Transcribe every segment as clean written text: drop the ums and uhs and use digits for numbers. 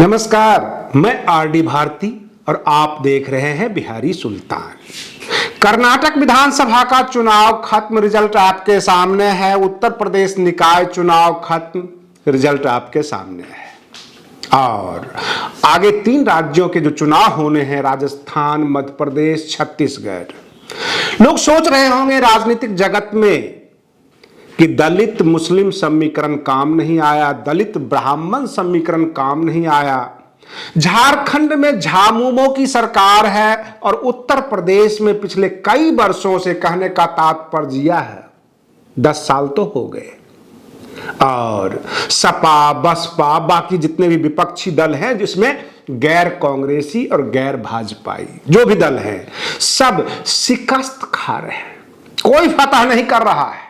नमस्कार, मैं आरडी भारती और आप देख रहे हैं बिहारी सुल्तान। कर्नाटक विधानसभा का चुनाव खत्म, रिजल्ट आपके सामने है। उत्तर प्रदेश निकाय चुनाव खत्म, रिजल्ट आपके सामने है। और आगे 3 राज्यों के जो चुनाव होने हैं, राजस्थान, मध्य प्रदेश, छत्तीसगढ़। लोग सोच रहे होंगे राजनीतिक जगत में कि दलित मुस्लिम समीकरण काम नहीं आया, दलित ब्राह्मण समीकरण काम नहीं आया। झारखंड में झामुमो की सरकार है और उत्तर प्रदेश में पिछले कई वर्षों से, कहने का तात्पर्य है 10 साल तो हो गए, और सपा बसपा बाकी जितने भी विपक्षी दल हैं, जिसमें गैर कांग्रेसी और गैर भाजपाई जो भी दल हैं, सब शिकस्त खा रहे हैं, कोई फतह नहीं कर रहा है।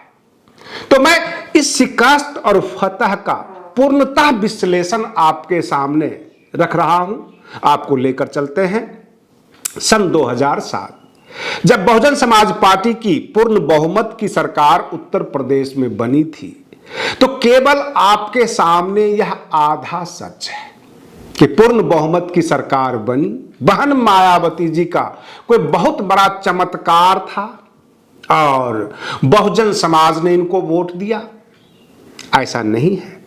तो मैं इस शिकस्त और फतह का पूर्णतः विश्लेषण आपके सामने रख रहा हूं। आपको लेकर चलते हैं सन 2007, जब बहुजन समाज पार्टी की पूर्ण बहुमत की सरकार उत्तर प्रदेश में बनी थी। तो केवल आपके सामने यह आधा सच है कि पूर्ण बहुमत की सरकार बनी, बहन मायावती जी का कोई बहुत बड़ा चमत्कार था और बहुजन समाज ने इनको वोट दिया। ऐसा नहीं है।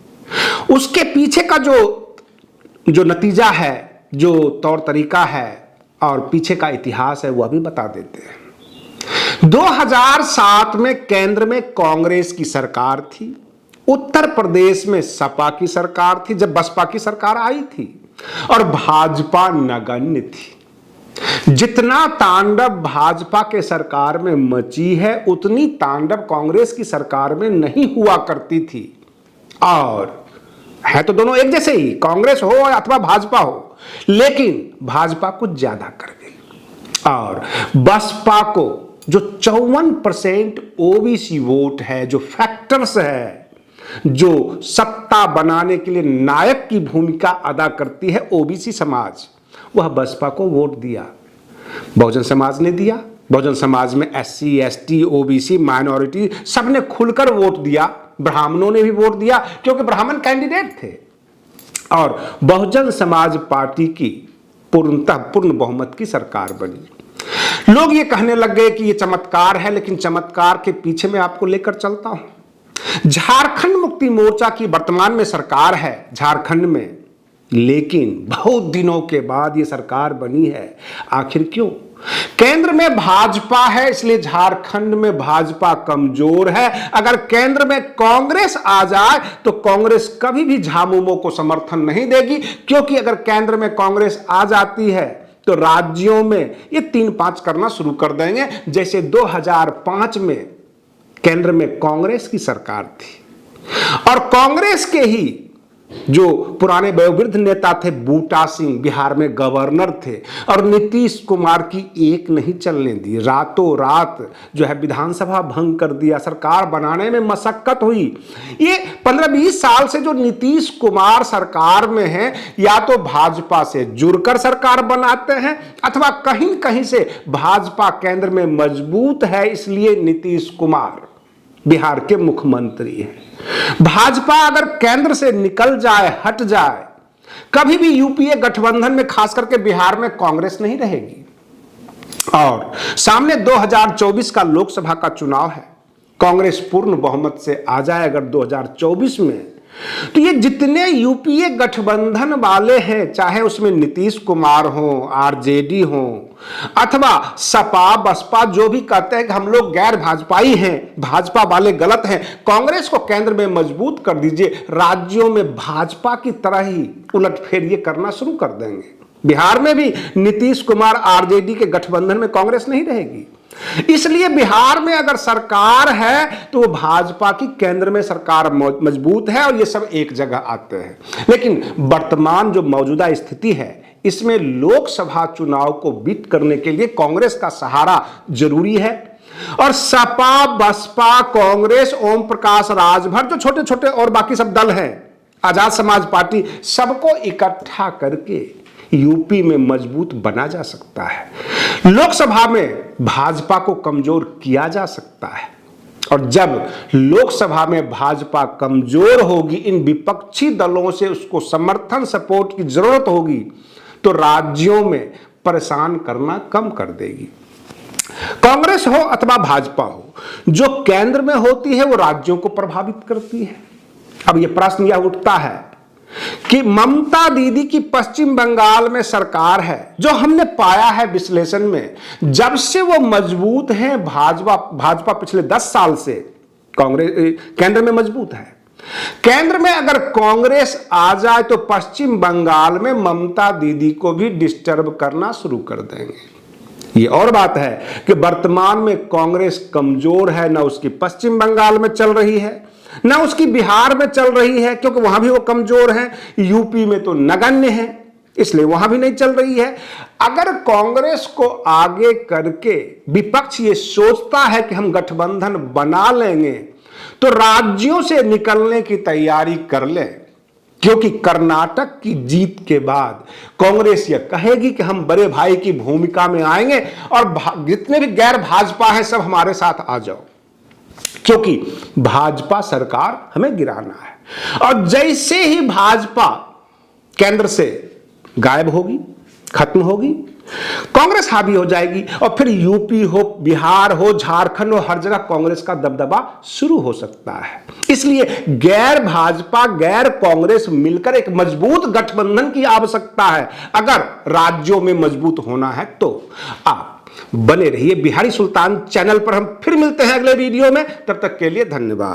उसके पीछे का जो नतीजा है, जो तौर तरीका है और पीछे का इतिहास है, वह भी बता देते हैं। 2007 में केंद्र में कांग्रेस की सरकार थी, उत्तर प्रदेश में सपा की सरकार थी जब बसपा की सरकार आई थी, और भाजपा नगण्य थी। जितना तांडव भाजपा के सरकार में मची है, उतनी तांडव कांग्रेस की सरकार में नहीं हुआ करती थी। और है तो दोनों एक जैसे ही, कांग्रेस हो अथवा भाजपा हो, लेकिन भाजपा कुछ ज्यादा कर गई। और बसपा को जो 54% ओबीसी वोट है, जो फैक्टर्स है, जो सत्ता बनाने के लिए नायक की भूमिका अदा करती है ओबीसी समाज, वह बसपा को वोट दिया। बहुजन समाज ने दिया। बहुजन समाज में एससी, एसटी, ओबीसी, माइनॉरिटी सबने खुलकर वोट दिया। ब्राह्मणों ने भी वोट दिया क्योंकि ब्राह्मण कैंडिडेट थे। और बहुजन समाज पार्टी की पूर्ण बहुमत की सरकार बनी। लोग ये कहने लग गए कि ये चमत्कार है, लेकिन चमत्कार के पीछे मैं आपको लेकर चलता हूं। झारखंड मुक्ति मोर्चा की वर्तमान में सरकार है झारखंड में, लेकिन बहुत दिनों के बाद ये सरकार बनी है। आखिर क्यों? केंद्र में भाजपा है, इसलिए झारखंड में भाजपा कमजोर है। अगर केंद्र में कांग्रेस आ जाए तो कांग्रेस कभी भी झामुमो को समर्थन नहीं देगी, क्योंकि अगर केंद्र में कांग्रेस आ जाती है तो राज्यों में ये 3-5 करना शुरू कर देंगे, जैसे 2005 में केंद्र में कांग्रेस की सरकार थी और कांग्रेस के ही जो पुराने वयोवृद्ध नेता थे, बूटा सिंह बिहार में गवर्नर थे, और नीतीश कुमार की एक नहीं चलने दी। रातों रात जो है विधानसभा भंग कर दिया, सरकार बनाने में मशक्कत हुई। ये 15-20 साल से जो नीतीश कुमार सरकार में है, या तो भाजपा से जुड़कर सरकार बनाते हैं अथवा कहीं कहीं से भाजपा केंद्र में मजबूत है, इसलिए नीतीश कुमार बिहार के मुख्यमंत्री हैं। भाजपा अगर केंद्र से निकल जाए, हट जाए, कभी भी यूपीए गठबंधन में, खास करके बिहार में, कांग्रेस नहीं रहेगी। और सामने 2024 का लोकसभा का चुनाव है। कांग्रेस पूर्ण बहुमत से आ जाए अगर 2024 में, तो ये जितने यूपीए गठबंधन वाले हैं, चाहे उसमें नीतीश कुमार हो, आरजेडी हो, अथवा सपा बसपा, जो भी कहते हैं कि हम लोग गैर भाजपाई हैं, भाजपा वाले गलत हैं, कांग्रेस को केंद्र में मजबूत कर दीजिए, राज्यों में भाजपा की तरह ही उलटफेर ये करना शुरू कर देंगे। बिहार में भी नीतीश कुमार आरजेडी के गठबंधन में कांग्रेस नहीं रहेगी। इसलिए बिहार में अगर सरकार है तो वो भाजपा की केंद्र में सरकार मजबूत है और ये सब एक जगह आते हैं। लेकिन वर्तमान जो मौजूदा स्थिति है, इसमें लोकसभा चुनाव को बीट करने के लिए कांग्रेस का सहारा जरूरी है। और सपा बसपा कांग्रेस, ओम प्रकाश राजभर, जो छोटे छोटे और बाकी सब दल हैं, आजाद समाज पार्टी, सबको इकट्ठा करके यूपी में मजबूत बना जा सकता है। लोकसभा में भाजपा को कमजोर किया जा सकता है। और जब लोकसभा में भाजपा कमजोर होगी, इन विपक्षी दलों से उसको समर्थन सपोर्ट की जरूरत होगी, तो राज्यों में परेशान करना कम कर देगी। कांग्रेस हो अथवा भाजपा हो, जो केंद्र में होती है वो राज्यों को प्रभावित करती है। अब यह प्रश्न यह उठता है कि ममता दीदी की पश्चिम बंगाल में सरकार है, जो हमने पाया है विश्लेषण में, जब से वो मजबूत हैं, भाजपा पिछले 10 साल से कांग्रेस केंद्र में मजबूत है। केंद्र में अगर कांग्रेस आ जाए तो पश्चिम बंगाल में ममता दीदी को भी डिस्टर्ब करना शुरू कर देंगे। ये और बात है कि वर्तमान में कांग्रेस कमजोर है, ना उसकी पश्चिम बंगाल में चल रही है, ना उसकी बिहार में चल रही है, क्योंकि वहां भी वो कमजोर है। यूपी में तो नगण्य है, इसलिए वहां भी नहीं चल रही है। अगर कांग्रेस को आगे करके विपक्ष ये सोचता है कि हम गठबंधन बना लेंगे, तो राज्यों से निकलने की तैयारी कर ले, क्योंकि कर्नाटक की जीत के बाद कांग्रेस यह कहेगी कि हम बड़े भाई की भूमिका में आएंगे और जितने भी गैर भाजपा हैं सब हमारे साथ आ जाओ, क्योंकि भाजपा सरकार हमें गिराना है। और जैसे ही भाजपा केंद्र से गायब होगी, खत्म होगी, कांग्रेस हावी हो जाएगी और फिर यूपी हो, बिहार हो, झारखंड हो, हर जगह कांग्रेस का दबदबा शुरू हो सकता है। इसलिए गैर भाजपा, गैर कांग्रेस मिलकर एक मजबूत गठबंधन की आवश्यकता है, अगर राज्यों में मजबूत होना है तो। आप बने रहिए बिहारी सुल्तान चैनल पर। हम फिर मिलते हैं अगले वीडियो में, तब तक के लिए धन्यवाद।